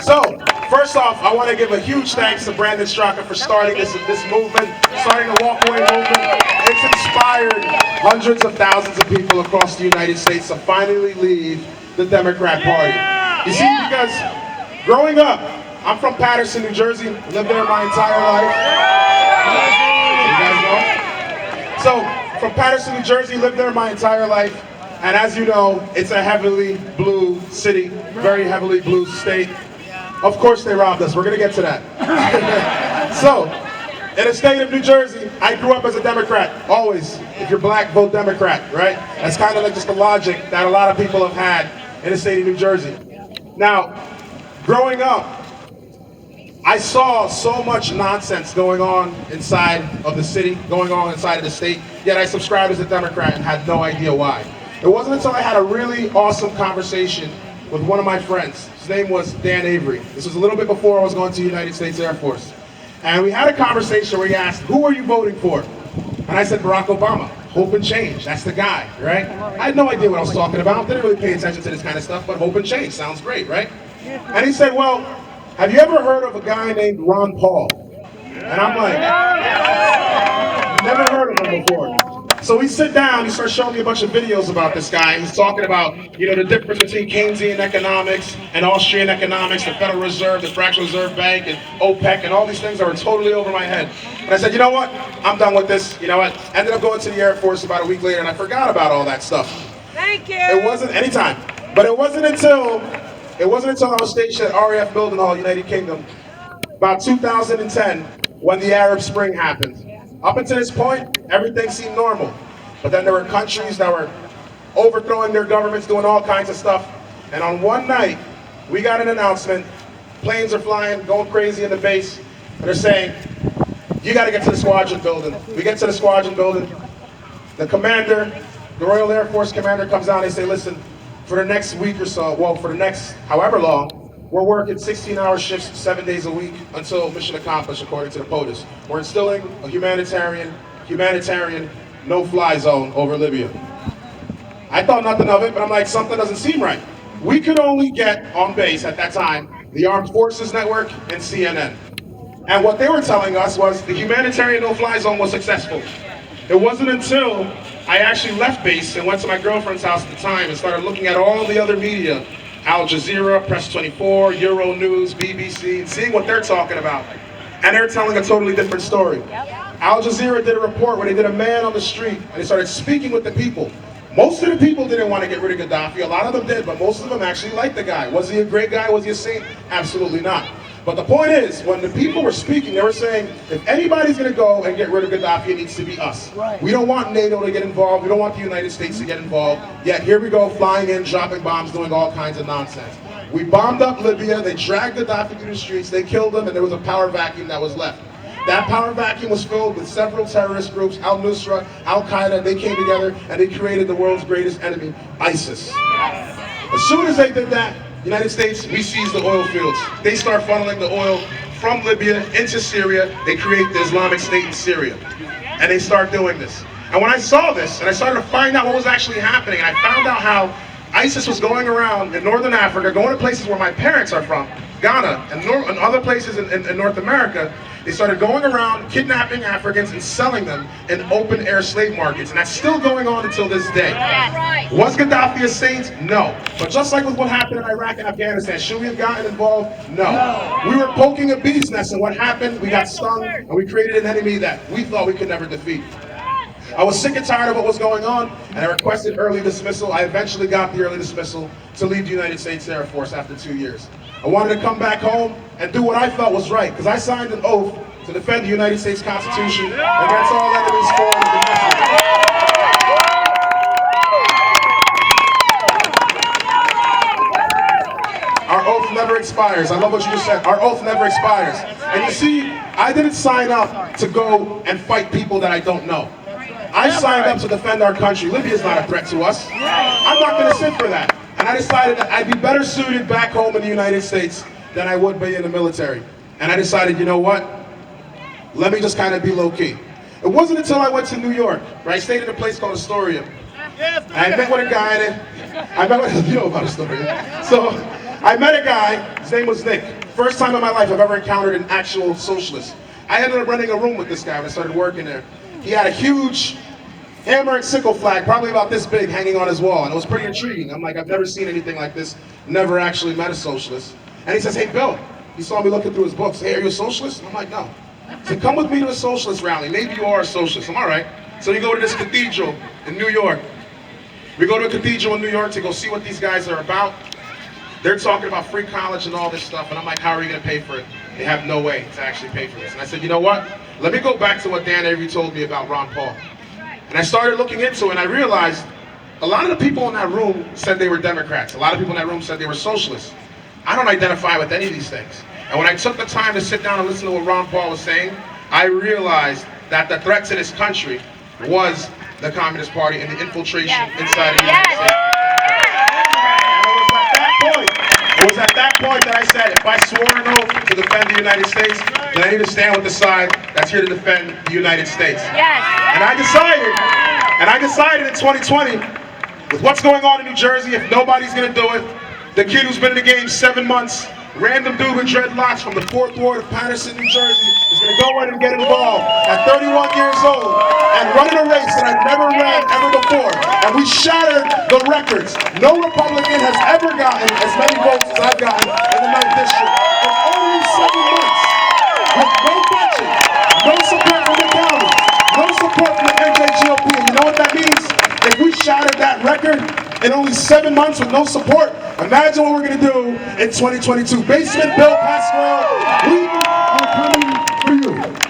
So, first off, I want to give a huge thanks to Brandon Straka for starting this movement, starting the walkaway movement. It's inspired hundreds of thousands of people across the United States to finally leave the Democrat Party. You see, because growing up, I'm from Paterson, New Jersey, lived there my entire life. You guys know? So, from Paterson, New Jersey, lived there my entire life. And as you know, it's a heavily blue city, very heavily blue state. Of course they robbed us, we're gonna get to that. So, in the state of New Jersey, I grew up as a Democrat, always. If you're black, vote Democrat, right? That's kind of like just the logic that a lot of people have had in the state of New Jersey. Now, growing up, I saw so much nonsense going on inside of the city, going on inside of the state, yet I subscribed as a Democrat and had no idea why. It wasn't until I had a really awesome conversation with one of my friends. His name was Dan Avery. This was a little bit before I was going to the United States Air Force. And we had a conversation where he asked, who are you voting for? And I said, Barack Obama. Hope and change, that's the guy, right? I had no idea what I was talking about. Didn't really pay attention to this kind of stuff, but hope and change sounds great, right? And he said, well, have you ever heard of a guy named Ron Paul? And I'm like, never heard of him before. So we sit down, he starts showing me a bunch of videos about this guy. He's talking about, you know, the difference between Keynesian economics and Austrian economics, the Federal Reserve, the Fractional Reserve Bank, and OPEC, and all these things that were totally over my head. And I said, you know what? I'm done with this. You know what? Ended up going to the Air Force about a week later, and I forgot about all that stuff. Thank you. It wasn't anytime, but it wasn't until I was stationed at RAF Building Hall, United Kingdom, about 2010, when the Arab Spring happened. Up until this point, everything seemed normal. But then there were countries that were overthrowing their governments, doing all kinds of stuff. And on one night, we got an announcement. Planes are flying, going crazy in the base. And they're saying, you got to get to the squadron building. We get to the squadron building. The commander, the Royal Air Force commander comes out and they say, listen, for the next week or so, well, for the next however long, we're working 16-hour shifts 7 days a week until mission accomplished, according to the POTUS. We're instilling a humanitarian, no-fly zone over Libya. I thought nothing of it, but I'm like, something doesn't seem right. We could only get on base at that time the Armed Forces Network and CNN. And what they were telling us was the humanitarian no-fly zone was successful. It wasn't until I actually left base and went to my girlfriend's house at the time and started looking at all the other media, Al Jazeera, Press 24, Euro News, BBC, and seeing what they're talking about. And they're telling a totally different story. Al Jazeera did a report where they did a man on the street and they started speaking with the people. Most of the people didn't want to get rid of Gaddafi. A lot of them did, but most of them actually liked the guy. Was he a great guy? Was he a saint? Absolutely not. But the point is, when the people were speaking, they were saying, if anybody's going to go and get rid of Gaddafi, it needs to be us. Right. We don't want NATO to get involved. We don't want the United States to get involved. Yet here we go, flying in, dropping bombs, doing all kinds of nonsense. We bombed up Libya. They dragged Gaddafi through the streets. They killed him, and there was a power vacuum that was left. That power vacuum was filled with several terrorist groups, Al-Nusra, Al-Qaeda. They came together, and they created the world's greatest enemy, ISIS. As soon as they did that, United States, we seize the oil fields. They start funneling the oil from Libya into Syria. They create the Islamic State in Syria. And they start doing this. And when I saw this, and I started to find out what was actually happening, and I found out how ISIS was going around in Northern Africa, going to places where my parents are from, Ghana, and other places in North America. They started going around kidnapping Africans and selling them in open-air slave markets, and that's still going on until this day. Was Gaddafi a saint? No. But just like with what happened in Iraq and Afghanistan, should we have gotten involved? No. We were poking a bee's nest, and what happened? We got stung, and we created an enemy that we thought we could never defeat. I was sick and tired of what was going on, and I requested early dismissal. I eventually got the early dismissal to leave the United States Air Force after 2 years. I wanted to come back home and do what I felt was right, because I signed an oath to defend the United States Constitution against all enemies, foreign and domestic. Our oath never expires. I love what you just said. Our oath never expires. And you see, I didn't sign up to go and fight people that I don't know. I signed up to defend our country. Libya is not a threat to us. I'm not going to sit for that. And I decided that I'd be better suited back home in the United States than I would be in the military. And I decided, you know what? Let me just kind of be low-key. It wasn't until I went to New York, where I stayed in a place called Astoria. I met with a guy that, you know about Astoria. So I met a guy, his name was Nick. First time in my life I've ever encountered an actual socialist. I ended up renting a room with this guy when I started working there. He had a huge hammer and sickle flag, probably about this big, hanging on his wall, and it was pretty intriguing. I'm like, I've never seen anything like this, never actually met a socialist. And he says, hey Bill, he saw me looking through his books, hey, are you a socialist? I'm like, no. He said, come with me to a socialist rally, maybe you are a socialist. I'm all right. So we go to this cathedral in New York. We go to a cathedral in New York to go see what these guys are about. They're talking about free college and all this stuff, and I'm like, how are you going to pay for it? They have no way to actually pay for this. And I said, you know what? Let me go back to what Dan Avery told me about Ron Paul. And I started looking into it, and I realized a lot of the people in that room said they were Democrats. A lot of people in that room said they were socialists. I don't identify with any of these things. And when I took the time to sit down and listen to what Ron Paul was saying, I realized that the threat to this country was the Communist Party and the infiltration inside of the United States. And it was at that point that I said, if I swore an oath to defend the United States, then I need to stand with the side that's here to defend the United States. Yes. And I decided in 2020, with what's going on in New Jersey, if nobody's going to do it, the kid who's been in the game 7 months, random dude with dreadlocks from the 4th Ward of Patterson, New Jersey, is going to go in and get involved at 31 years old and run in a race that I've never ran ever before. And we shattered the records. No Republican has ever gotten as many votes as I've gotten in the 9th District in only 7 months. With no budget, no support from the county, no support from the NJGOP. And you know what that means? If we shattered that record in only 7 months with no support, imagine what we're going to do in 2022. Basement Bill Pasquale, we are coming for you.